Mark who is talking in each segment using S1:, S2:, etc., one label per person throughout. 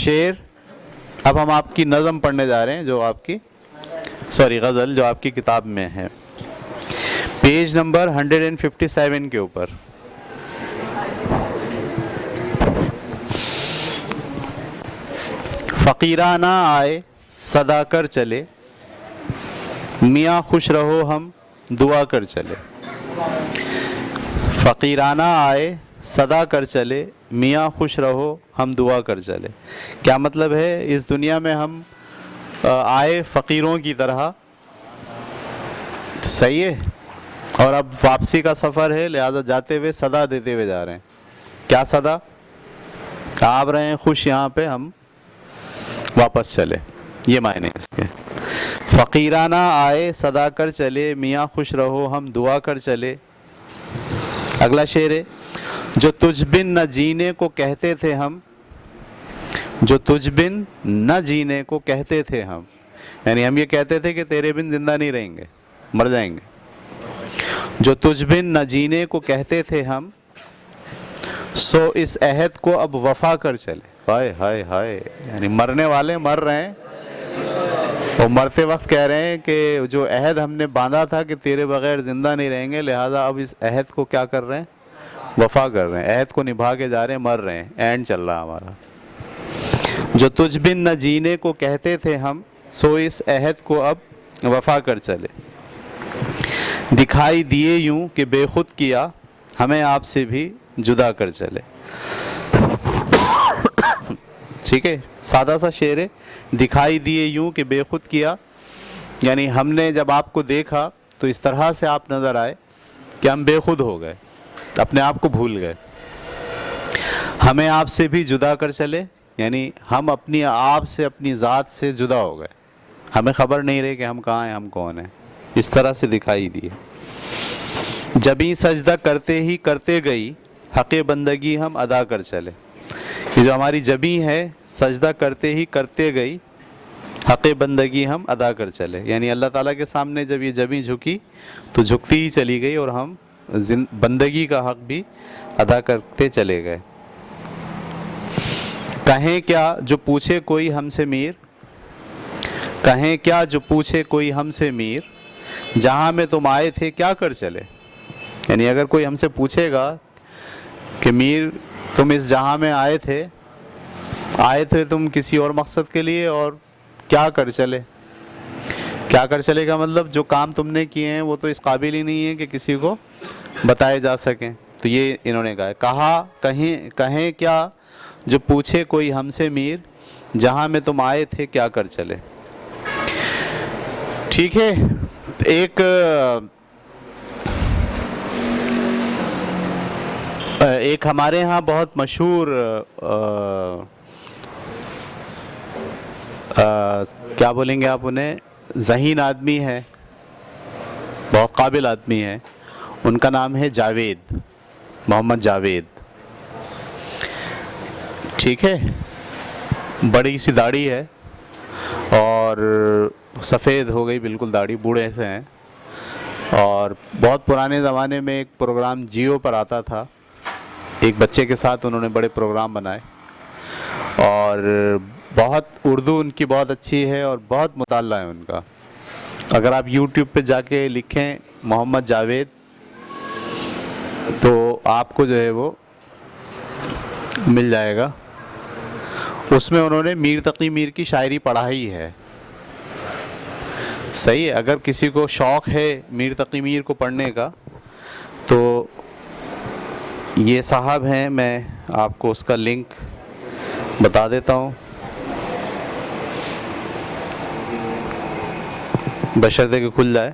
S1: شعر. اب ہم آپ کی نظم پڑھنے جا رہے ہیں جو آپ کی غزل جو آپ کی کتاب میں ہے، پیج نمبر 157 کے اوپر. فقیرانہ آئے صدا کر چلے، میاں خوش رہو ہم دعا کر چلے. فقیرانہ آئے صدا کر چلے، میاں خوش رہو ہم دعا کر چلے. کیا مطلب ہے؟ اس دنیا میں ہم آئے فقیروں کی طرح، صحیح ہے، اور اب واپسی کا سفر ہے، لہذا جاتے ہوئے صدا دیتے ہوئے جا رہے ہیں. کیا صدا؟ آپ رہے ہیں خوش یہاں پہ، ہم واپس چلے، یہ معنی ہے اس کے. فقیرانہ آئے صدا کر چلے، میاں خوش رہو ہم دعا کر چلے. اگلا شعر ہے، جو تجھ بن نہ جینے کو کہتے تھے ہم، جو تجھ بن نہ جینے کو کہتے تھے ہم، یعنی ہم یہ کہتے تھے کہ تیرے بن زندہ نہیں رہیں گے، مر جائیں گے. جو تجھ بن نہ جینے کو کہتے تھے ہم، سو اس عہد کو اب وفا کر چلے. ہائے ہائے ہائے، یعنی مرنے والے مر رہے ہیں اور مرتے وقت کہہ رہے ہیں کہ جو عہد ہم نے باندھا تھا کہ تیرے بغیر زندہ نہیں رہیں گے، لہٰذا اب اس عہد کو کیا کر رہے ہیں؟ وفا کر رہے ہیں، عہد کو نبھا کے جا رہے ہیں، مر رہے ہیں، اینڈ چل رہا ہمارا. جو تجھ بن نہ جینے کو کہتے تھے ہم، سو اس عہد کو اب وفا کر چلے. دکھائی دیے یوں کہ بے خود کیا، ہمیں آپ سے بھی جدا کر چلے. ٹھیک ہے، سادہ سا شعر ہے. دکھائی دیے یوں کہ بے خود کیا، یعنی ہم نے جب آپ کو دیکھا تو اس طرح سے آپ نظر آئے کہ ہم بے خود ہو گئے، اپنے آپ کو بھول گئے. ہمیں آپ سے بھی جدا کر چلے، یعنی ہم اپنی آپ سے، اپنی ذات سے جدا ہو گئے، ہمیں خبر نہیں رہی کہ ہم کہاں ہیں، ہم کون ہیں. اس طرح سے دکھائی دیے. جبیں سجدہ کرتے ہی کرتے گئی، حق بندگی ہم ادا کر چلے. یہ جو ہماری جبیں ہے، سجدہ کرتے ہی کرتے گئی، حق بندگی ہم ادا کر چلے. یعنی اللہ تعالیٰ کے سامنے جب یہ جبیں جھکی تو جھکتی ہی چلی گئی، اور ہم بندگی کا حق بھی ادا کرتے چلے گئے. کہیں کیا جو پوچھے کوئی ہم سے میر، کہیں کیا جو پوچھے کوئی ہم سے میر، جہاں میں تم آئے تھے کیا کر چلے. یعنی اگر کوئی ہم سے پوچھے گا کہ میر تم اس جہاں میں آئے تھے تم کسی اور مقصد کے لیے، اور کیا کر چلے. کیا کر چلے کا مطلب جو کام تم نے کیے ہیں وہ تو اس قابل ہی نہیں ہے کہ کسی کو بتائے جا سکیں. تو یہ انہوں نے کہا کہیں کیا جو پوچھے کوئی ہم سے میر، جہاں میں تم آئے تھے کیا کر چلے. ٹھیک ہے. ایک ہمارے ہاں بہت مشہور کیا بولیں گے آپ انہیں، ذہین آدمی ہے، بہت قابل آدمی ہے. ان کا نام ہے جاوید، محمد جاوید. ٹھیک ہے، بڑی سی داڑھی ہے اور سفید ہو گئی بالکل داڑھی، بوڑھے سے ہیں. اور بہت پرانے زمانے میں ایک پروگرام جیو پر آتا تھا، ایک بچے کے ساتھ انہوں نے بڑے پروگرام بنائے، اور بہت اردو ان کی بہت اچھی ہے اور بہت مطالعہ ہے ان کا. اگر آپ یوٹیوب پہ جا کے لکھیں محمد جاوید تو آپ کو جو ہے وہ مل جائے گا. اس میں انہوں نے میر تقی میر کی شاعری پڑھائی ہے. صحیح ہے، اگر کسی کو شوق ہے میر تقی میر کو پڑھنے کا تو یہ صاحب ہیں، میں آپ کو اس کا لنک بتا دیتا ہوں، بشرطے کہ کھل جائے.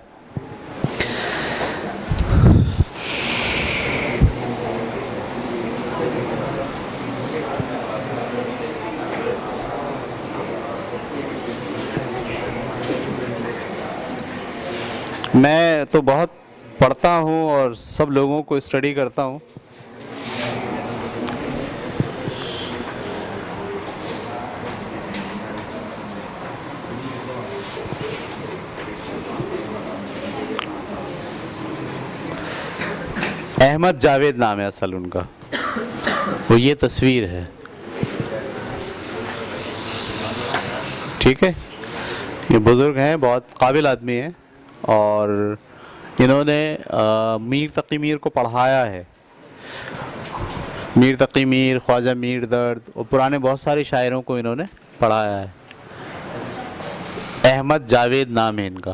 S1: میں تو بہت پڑھتا ہوں اور سب لوگوں کو اسٹڈی کرتا ہوں. احمد جاوید نام ہے اصل ان کا، وہ یہ تصویر ہے. ٹھیک ہے. یہ بزرگ ہیں, بہت قابل آدمی ہیں, اور انہوں نے میر تقی میر کو پڑھایا ہے. میر تقی میر, خواجہ میر درد اور پرانے بہت سارے شاعروں کو انہوں نے پڑھایا ہے. احمد جاوید نام ہے ان کا,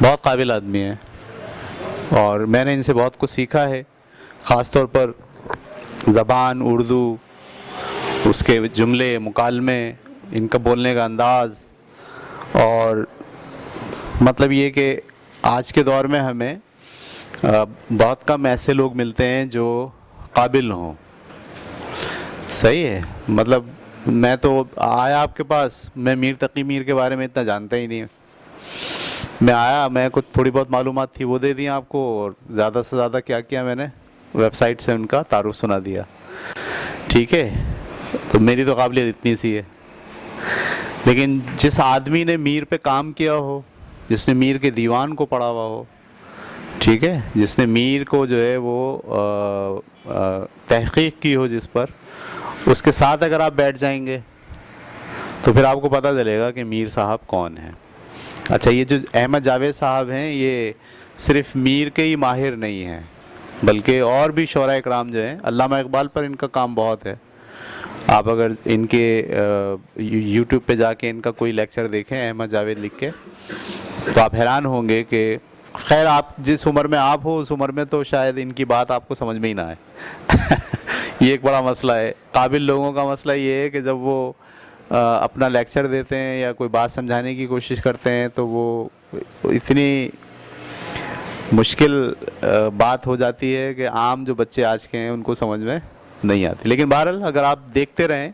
S1: بہت قابل آدمی ہیں, اور میں نے ان سے بہت کچھ سیکھا ہے, خاص طور پر زبان اردو, اس کے جملے, مکالمے, ان کا بولنے کا انداز. اور مطلب یہ کہ آج کے دور میں ہمیں بہت کم ایسے لوگ ملتے ہیں جو قابل ہوں. صحیح ہے. مطلب میں تو آیا آپ کے پاس, میں میر تقی میر کے بارے میں اتنا جانتا ہی نہیں. میں آیا, میں کچھ تھوڑی بہت معلومات تھی وہ دے دی آپ کو, اور زیادہ سے زیادہ کیا کیا میں نے ویب سائٹ سے ان کا تعارف سنا دیا. ٹھیک ہے, تو میری تو قابلیت اتنی سی ہے. لیکن جس آدمی نے میر پہ کام کیا ہو, جس نے میر کے دیوان کو پڑھا ہوا ہو, ٹھیک ہے, جس نے میر کو جو ہے وہ تحقیق کی ہو جس پر, اس کے ساتھ اگر آپ بیٹھ جائیں گے تو پھر آپ کو پتہ چلے گا کہ میر صاحب کون ہیں. اچھا, یہ جو احمد جاوید صاحب ہیں یہ صرف میر کے ہی ماہر نہیں ہیں, بلکہ اور بھی شعراء اکرام جو ہیں, علامہ اقبال پر ان کا کام بہت ہے. آپ اگر ان کے یوٹیوب پہ جا کے ان کا کوئی لیکچر دیکھیں احمد جاوید لکھ کے, تو آپ حیران ہوں گے کہ خیر آپ جس عمر میں آپ ہو اس عمر میں تو شاید ان کی بات آپ کو سمجھ میں ہی نہ آئے. یہ ایک بڑا مسئلہ ہے. قابل لوگوں کا مسئلہ یہ ہے کہ جب وہ اپنا لیکچر دیتے ہیں یا کوئی بات سمجھانے کی کوشش کرتے ہیں تو وہ اتنی مشکل بات ہو جاتی ہے کہ عام جو بچے آج کے ہیں ان کو سمجھ میں نہیں آتی. لیکن بہرحال اگر آپ دیکھتے رہیں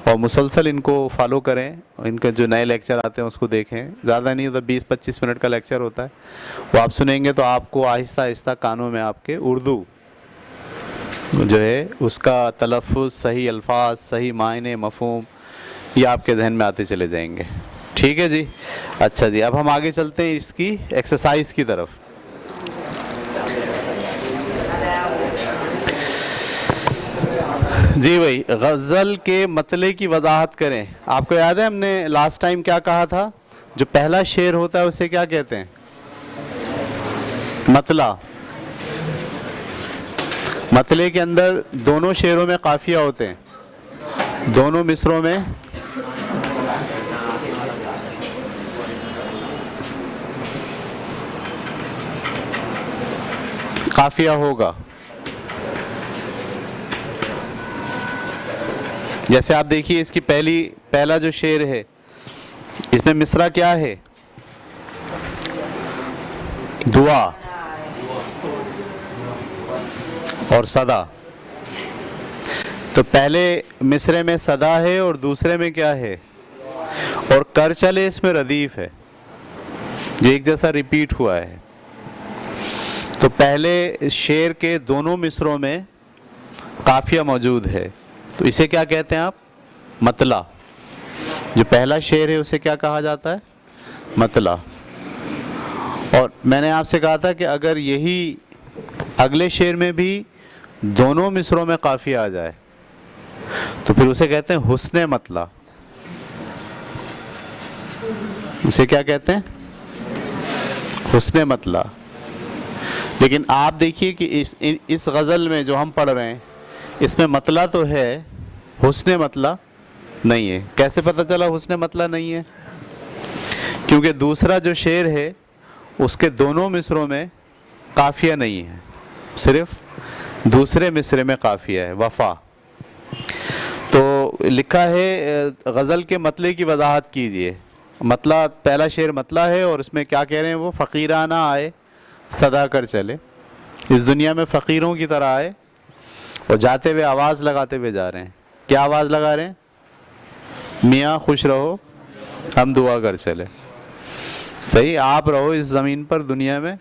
S1: اور مسلسل ان کو فالو کریں, ان کے جو نئے لیکچر آتے ہیں اس کو دیکھیں, زیادہ نہیں ہوتا 20-25 منٹ کا لیکچر ہوتا ہے, وہ آپ سنیں گے تو آپ کو آہستہ آہستہ کانوں میں آپ کے اردو جو ہے اس کا تلفظ, صحیح الفاظ, صحیح معنی, مفہوم, یہ آپ کے ذہن میں آتے چلے جائیں گے. ٹھیک ہے جی. اچھا جی, اب ہم آگے چلتے ہیں اس کی ایکسرسائز کی طرف. جی بھائی, غزل کے مطلع کی وضاحت کریں. آپ کو یاد ہے ہم نے لاسٹ ٹائم کیا کہا تھا؟ جو پہلا شعر ہوتا ہے اسے کیا کہتے ہیں؟ مطلع. مطلع کے اندر دونوں شعروں میں قافیہ ہوتے ہیں, دونوں مصروں میں قافیہ ہوگا. جیسے آپ دیکھیے اس کی پہلا جو شعر ہے اس میں مصرع کیا ہے؟ دعا اور صدا. تو پہلے مصرے میں صدا ہے اور دوسرے میں کیا ہے؟ اور کر چلے اس میں ردیف ہے جو ایک جیسا ریپیٹ ہوا ہے. تو پہلے شعر کے دونوں مصروں میں قافیہ موجود ہے, تو اسے کیا کہتے ہیں آپ؟ مطلع. جو پہلا شعر ہے اسے کیا کہا جاتا ہے؟ مطلع. اور میں نے آپ سے کہا تھا کہ اگر یہی اگلے شعر میں بھی دونوں مصروں میں قافیہ آ جائے تو پھر اسے کہتے ہیں حسن مطلع. اسے کیا کہتے ہیں؟ حسن مطلع. لیکن آپ دیکھیے کہ اس غزل میں جو ہم پڑھ رہے ہیں اس میں مطلع تو ہے, حسن مطلع نہیں ہے. کیسے پتہ چلا حسن مطلع نہیں ہے؟ کیونکہ دوسرا جو شعر ہے اس کے دونوں مصروں میں قافیہ نہیں ہے, صرف دوسرے مصرے میں قافیہ ہے, وفا. تو لکھا ہے غزل کے مطلع کی وضاحت کیجئے. مطلع, پہلا شعر مطلع ہے اور اس میں کیا کہہ رہے ہیں وہ؟ فقیرانہ آئے صدا کر چلے, اس دنیا میں فقیروں کی طرح آئے اور جاتے ہوئے آواز لگاتے ہوئے جا رہے ہیں. کیا آواز لگا رہے ہیں؟ میاں خوش رہو ہم دعا کر چلے. صحیح, آپ رہو اس زمین پر دنیا میں,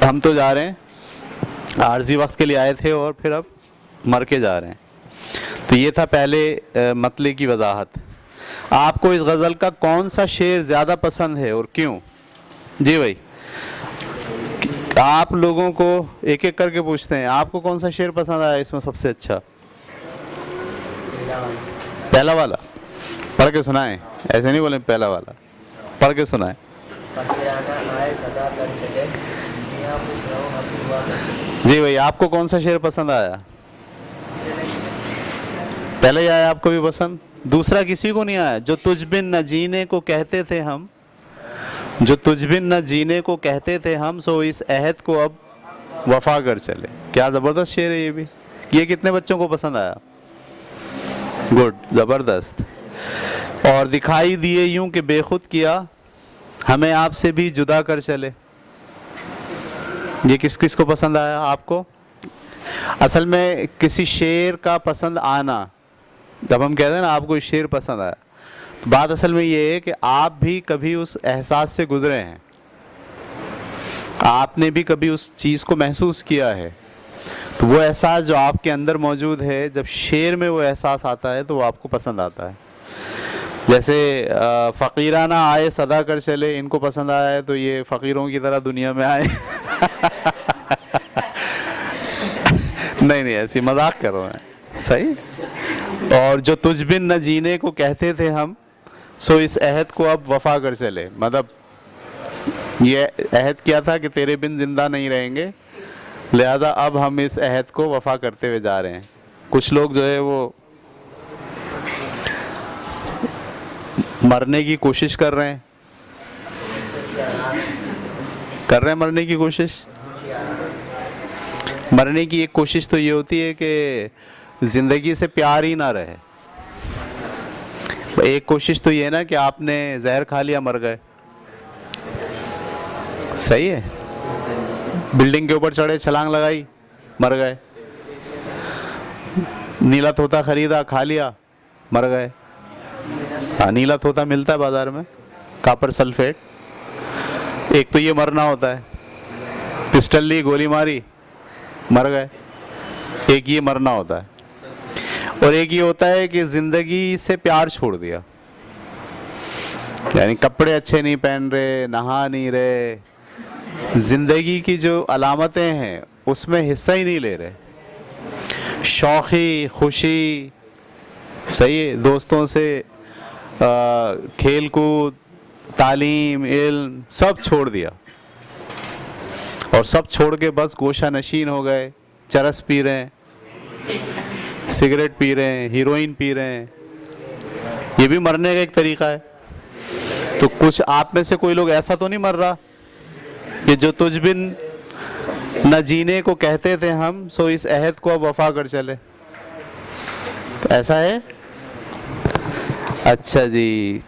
S1: ہم تو جا رہے ہیں, عارضی وقت کے لیے آئے تھے اور پھر اب مر کے جا رہے ہیں. تو یہ تھا پہلے مطلع کی وضاحت. آپ کو اس غزل کا کون سا شعر زیادہ پسند ہے اور کیوں؟ جی بھائی, آپ لوگوں کو ایک ایک کر کے پوچھتے ہیں, آپ کو کون سا شعر پسند آیا اس میں سب سے اچھا؟ پہلا والا. پڑھ کے سنائیں, ایسے نہیں بولیں پہلا والا, پڑھ کے سنائیں.
S2: فقیرانہ آئے صدا کر چلے, میاں خوش رہو ہم دعا کر چلے.
S1: جی بھائی, آپ کو کون سا شعر پسند آیا؟ پہلے ہی آیا آپ کو بھی پسند, دوسرا کسی کو نہیں آیا؟ جو تجھ بن نہ جینے کو کہتے تھے ہم, جو تجھ بن نہ جینے کو کہتے تھے ہم, سو اس عہد کو اب وفا کر چلے. کیا زبردست شعر ہے یہ بھی. یہ کتنے بچوں کو پسند آیا؟ گڈ, زبردست. اور دکھائی دیے یوں کہ بے خود کیا, ہمیں آپ سے بھی جدا کر چلے. یہ کس کس کو پسند آیا آپ کو؟ اصل میں کسی شعر کا پسند آنا, جب ہم کہتے ہیں نا آپ کو شعر پسند آیا, تو بات اصل میں یہ ہے کہ آپ بھی کبھی اس احساس سے گزرے ہیں, آپ نے بھی کبھی اس چیز کو محسوس کیا ہے. تو وہ احساس جو آپ کے اندر موجود ہے, جب شعر میں وہ احساس آتا ہے تو وہ آپ کو پسند آتا ہے. جیسے فقیرانہ آئے صدا کر چلے, ان کو پسند آیا ہے تو یہ فقیروں کی طرح دنیا میں آئے. نہیں ایسی مذاق کر رہا ہوں میں, صحیح. اور جو تجھ بن نہ جینے کو کہتے تھے ہم, سو اس عہد کو اب وفا کر چلے. مطلب یہ عہد کیا تھا کہ تیرے بن زندہ نہیں رہیں گے, لہذا اب ہم اس عہد کو وفا کرتے ہوئے جا رہے ہیں. کچھ لوگ جو ہے وہ مرنے کی کوشش کر رہے ہیں, مرنے کی کوشش. مرنے کی ایک کوشش تو یہ ہوتی ہے کہ زندگی سے پیار ہی نہ رہے. ایک کوشش تو یہ ہے نا کہ آپ نے زہر کھا لیا, مر گئے, صحیح ہے. بلڈنگ کے اوپر چڑھے, چھلانگ لگائی, مر گئے. نیلا طوطا خریدا, کھا لیا, مر گئے. ہاں, نیلا طوطا ملتا ہے بازار میں, کاپر سلفیٹ. ایک تو یہ مرنا ہوتا ہے, پسٹل لی, گولی ماری, مر گئے. ایک یہ مرنا ہوتا ہے. اور ایک یہ ہوتا ہے کہ زندگی سے پیار چھوڑ دیا, یعنی کپڑے اچھے نہیں پہن رہے, نہا نہیں رہے, زندگی کی جو علامتیں ہیں اس میں حصہ ہی نہیں لے رہے. شوخی, خوشی, صحیح ہے, دوستوں سے کھیل کود, تعلیم, علم, سب چھوڑ دیا. اور سب چھوڑ کے بس گوشہ نشین ہو گئے, چرس پی رہے ہیں, سگریٹ پی رہے ہیں, ہیروئن پی رہے ہیں. یہ بھی مرنے کا ایک طریقہ ہے. تو کچھ آپ میں سے کوئی لوگ ایسا تو نہیں مر رہا کہ جو تجھ بن نہ جینے کو کہتے تھے ہم, سو اس عہد کو اب وفا کر چلے. ایسا ہے؟ اچھا جی,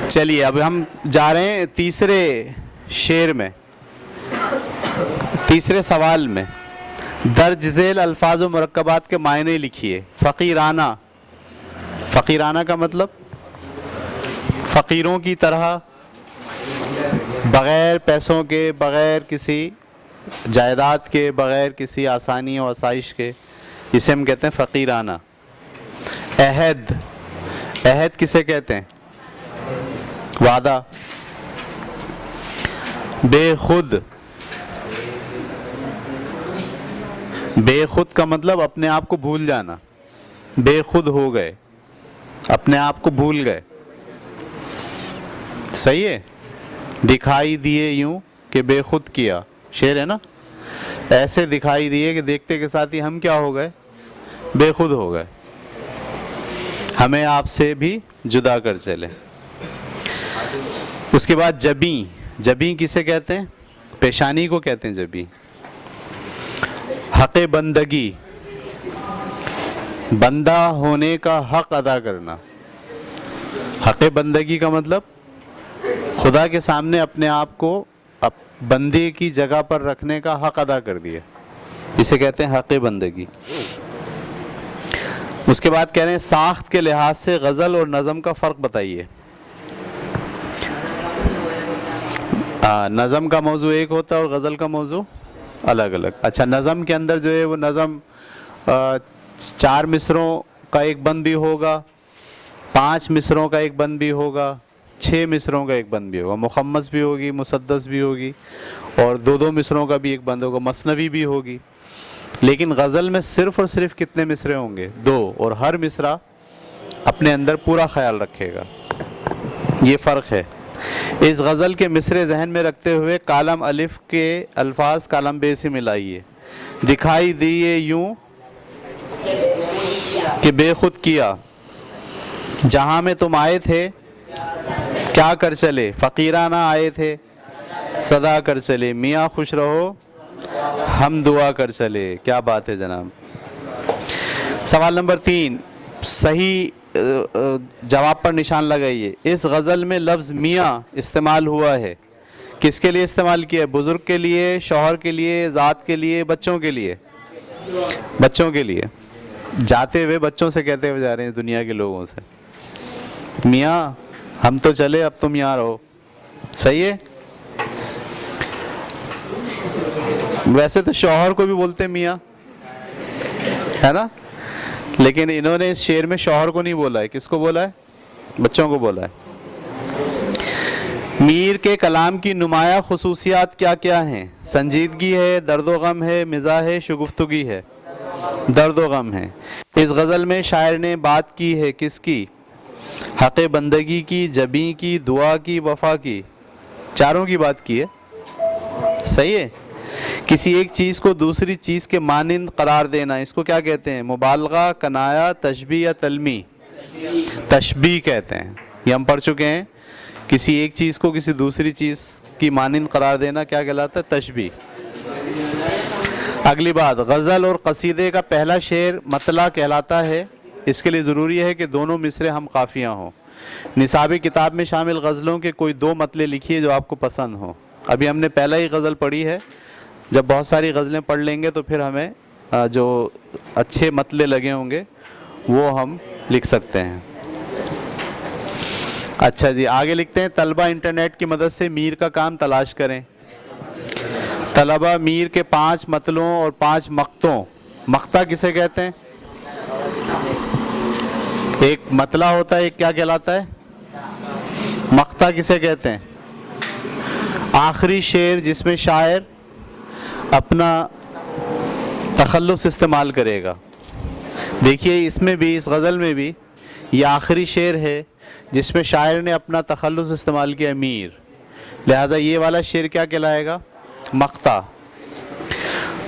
S1: چلیے اب ہم جا رہے ہیں تیسرے شعر میں, تیسرے سوال میں. درج ذیل الفاظ و مرکبات کے معنی لکھیے. فقیرانہ, فقیرانہ کا مطلب فقیروں کی طرح, بغیر پیسوں کے, بغیر کسی جائیداد کے, بغیر کسی آسانی و آسائش کے, اسے ہم کہتے ہیں فقیرانہ. عہد, عہد کسے کہتے ہیں؟ وعدہ. بے خود, بے خود کا مطلب اپنے آپ کو بھول جانا. بے خود ہو گئے, اپنے آپ کو بھول گئے, صحیح ہے. دکھائی دیے یوں کہ بے خود کیا, شعر ہے نا. ایسے دکھائی دیے کہ دیکھتے کے ساتھ ہی ہم کیا ہو گئے؟ بے خود ہو گئے. ہمیں آپ سے بھی جدا کر چلے. اس کے بعد جبیں, جبیں کسے کہتے ہیں؟ پیشانی کو کہتے ہیں جبیں. حق بندگی, بندہ ہونے کا حق ادا کرنا. حق بندگی کا مطلب خدا کے سامنے اپنے آپ کو بندے کی جگہ پر رکھنے کا حق ادا کر دیا, اسے کہتے ہیں حق بندگی. اس کے بعد کہہ رہے ہیں ساخت کے لحاظ سے غزل اور نظم کا فرق بتائیے. نظم کا موضوع ایک ہوتا ہے اور غزل کا موضوع الگ الگ. اچھا, نظم کے اندر جو ہے وہ نظم 4 مصروں کا ایک بند بھی ہوگا, 5 مصروں کا ایک بند بھی ہوگا, 6 مصروں کا ایک بند بھی ہوگا, مخمس بھی ہوگی, مسدس بھی ہوگی, اور 2 مصروں کا بھی ایک بند ہوگا, مثنوی بھی ہوگی. لیکن غزل میں صرف اور صرف کتنے مصرے ہوں گے؟ 2، اور ہر مصرع اپنے اندر پورا خیال رکھے گا، یہ فرق ہے۔ اس غزل کے مصرے ذہن میں رکھتے ہوئے کالم الف کے الفاظ کالم بے سے ملائیے۔ دکھائی دیے یوں کہ بے خود کیا، جہاں میں تم آئے تھے کیا کر چلے، فقیرانہ آئے تھے صدا کر چلے، میاں خوش رہو ہم دعا کر چلے۔ کیا بات ہے جناب۔ سوال نمبر 3، صحیح جواب پر نشان لگائیے۔ اس غزل میں لفظ میاں استعمال ہوا ہے، کس کے لیے استعمال کیا ہے؟ بزرگ کے لیے، شوہر کے لیے، ذات کے لیے، بچوں کے لیے؟ بچوں کے لیے۔ جاتے ہوئے بچوں سے کہتے ہوئے جا رہے ہیں دنیا کے لوگوں سے، میاں ہم تو چلے اب تم یہاں رہو۔ صحیح ہے؟ ویسے تو شوہر کو بھی بولتے میاں، ہے نا، لیکن انہوں نے اس شعر میں شوہر کو نہیں بولا ہے، کس کو بولا ہے؟ بچوں کو بولا ہے۔ میر کے کلام کی نمایاں خصوصیات کیا کیا ہیں؟ سنجیدگی ہے، درد و غم ہے، مزاح ہے، شگفتگی ہے؟ درد و غم ہے۔ اس غزل میں شاعر نے بات کی ہے کس کی؟ حق بندگی کی، جبیں کی، دعا کی، وفا کی، چاروں کی بات کی ہے۔ صحیح ہے؟ کسی ایک چیز کو دوسری چیز کے مانند قرار دینا، اس کو کیا کہتے ہیں؟ مبالغہ، کنایہ، تشبیہ یا تلمیح؟ تشبیہ کہتے ہیں، یہ ہم پڑھ چکے ہیں۔ کسی ایک چیز کو کسی دوسری چیز کی مانند قرار دینا کیا کہلاتا ہے؟ تشبیہ۔ اگلی بات، غزل اور قصیدے کا پہلا شعر مطلع کہلاتا ہے، اس کے لیے ضروری ہے کہ دونوں مصرے ہم قافیہ ہوں۔ نصابی کتاب میں شامل غزلوں کے کوئی 2 مطلع لکھیے جو آپ کو پسند ہوں۔ ابھی ہم نے پہلا ہی غزل پڑھی ہے، جب بہت ساری غزلیں پڑھ لیں گے تو پھر ہمیں جو اچھے مطلع لگے ہوں گے وہ ہم لکھ سکتے ہیں۔ اچھا جی، آگے لکھتے ہیں، طلبہ انٹرنیٹ کی مدد سے میر کا کام تلاش کریں۔ طلبہ میر کے 5 مطلعوں اور 5 مقطعوں، مقطع کسے کہتے ہیں؟ ایک مطلع ہوتا ہے، ایک کیا کہلاتا ہے؟ مقطع کسے کہتے ہیں؟ آخری شعر جس میں شاعر اپنا تخلص استعمال کرے گا۔ دیکھیے اس میں بھی، اس غزل میں بھی یہ آخری شعر ہے جس میں شاعر نے اپنا تخلص استعمال کیا، میر، لہذا یہ والا شعر کیا کہلائے گا؟ مقطع۔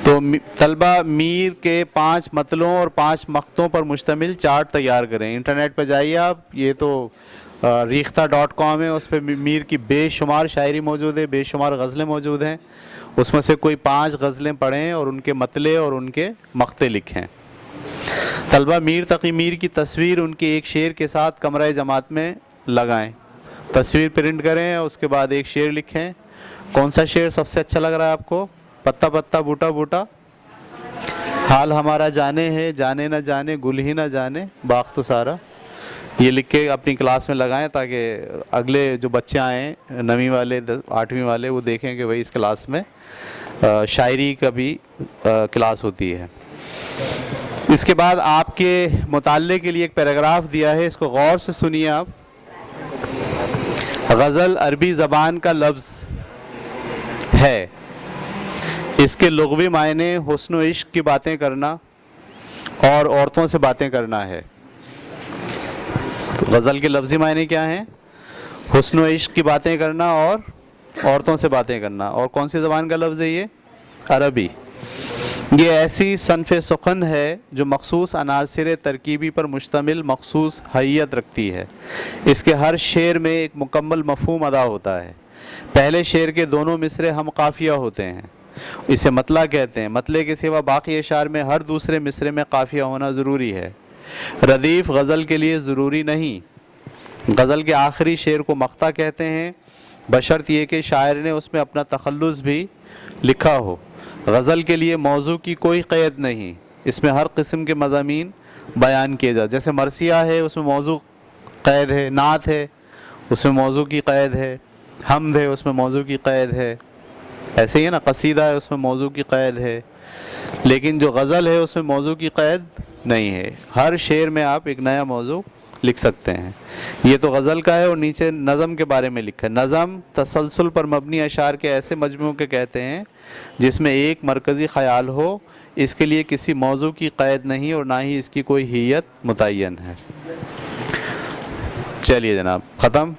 S1: تو طلبہ میر کے 5 مطلعوں اور 5 مقطعوں پر مشتمل چارٹ تیار کریں۔ انٹرنیٹ پہ جائیے آپ، یہ تو ریختہ.com ہے، اس پہ میر کی بے شمار شاعری موجود ہے، بے شمار غزلیں موجود ہیں، اس میں سے کوئی 5 غزلیں پڑھیں اور ان کے مطلع اور ان کے مقطع لکھیں۔ طلبہ میر تقی میر کی تصویر ان کے ایک شعر کے ساتھ کمرہ جماعت میں لگائیں، تصویر پرنٹ کریں، اس کے بعد ایک شعر لکھیں۔ کون سا شعر سب سے اچھا لگ رہا ہے آپ کو؟ پتا پتا بوٹا بوٹا، حال ہمارا جانے ہے، جانے نہ جانے، گل ہی نہ جانے، باغ تو سارا، یہ لکھ کے اپنی کلاس میں لگائیں تاکہ اگلے جو بچے آئیں 9ویں والے 8ویں والے وہ دیکھیں کہ بھئی اس کلاس میں شاعری کا بھی کلاس ہوتی ہے۔ اس کے بعد آپ کے مطالعے کے لیے ایک پیراگراف دیا ہے، اس کو غور سے سنیے آپ۔ غزل عربی زبان کا لفظ ہے، اس کے لغوی معنی حسن و عشق کی باتیں کرنا اور عورتوں سے باتیں کرنا ہے۔ تو غزل کے لفظی معنی کیا ہیں؟ حسن و عشق کی باتیں کرنا اور عورتوں سے باتیں کرنا۔ اور کون سی زبان کا لفظ ہے یہ؟ عربی۔ یہ ایسی صنف سخن ہے جو مخصوص عناصر ترکیبی پر مشتمل مخصوص حیت رکھتی ہے۔ اس کے ہر شعر میں ایک مکمل مفہوم ادا ہوتا ہے۔ پہلے شعر کے دونوں مصرے ہم قافیہ ہوتے ہیں، اسے مطلع کہتے ہیں۔ مطلع کے سوا باقی اشعار میں ہر دوسرے مصرے میں قافیہ ہونا ضروری ہے۔ ردیف غزل کے لیے ضروری نہیں۔ غزل کے آخری شعر کو مقطع کہتے ہیں، بشرط یہ کہ شاعر نے اس میں اپنا تخلص بھی لکھا ہو۔ غزل کے لیے موضوع کی کوئی قید نہیں، اس میں ہر قسم کے مضامین بیان کیے جائے، جیسے مرثیہ ہے اس میں موضوع قید ہے، نعت ہے اس میں موضوع کی قید ہے، حمد ہے اس میں موضوع کی قید ہے، ایسے ہی ہے نا، قصیدہ ہے اس میں موضوع کی قید ہے، لیکن جو غزل ہے اس میں موضوع کی قید نہیں ہے۔ ہر شعر میں آپ ایک نیا موضوع لکھ سکتے ہیں۔ یہ تو غزل کا ہے، اور نیچے نظم کے بارے میں لکھا ہے۔ نظم تسلسل پر مبنی اشعار کے ایسے مجموعوں کے کہتے ہیں جس میں ایک مرکزی خیال ہو اس کے لیے کسی موضوع کی قید نہیں اور نہ ہی اس کی کوئی حیت متعین ہے. چلیے جناب ختم.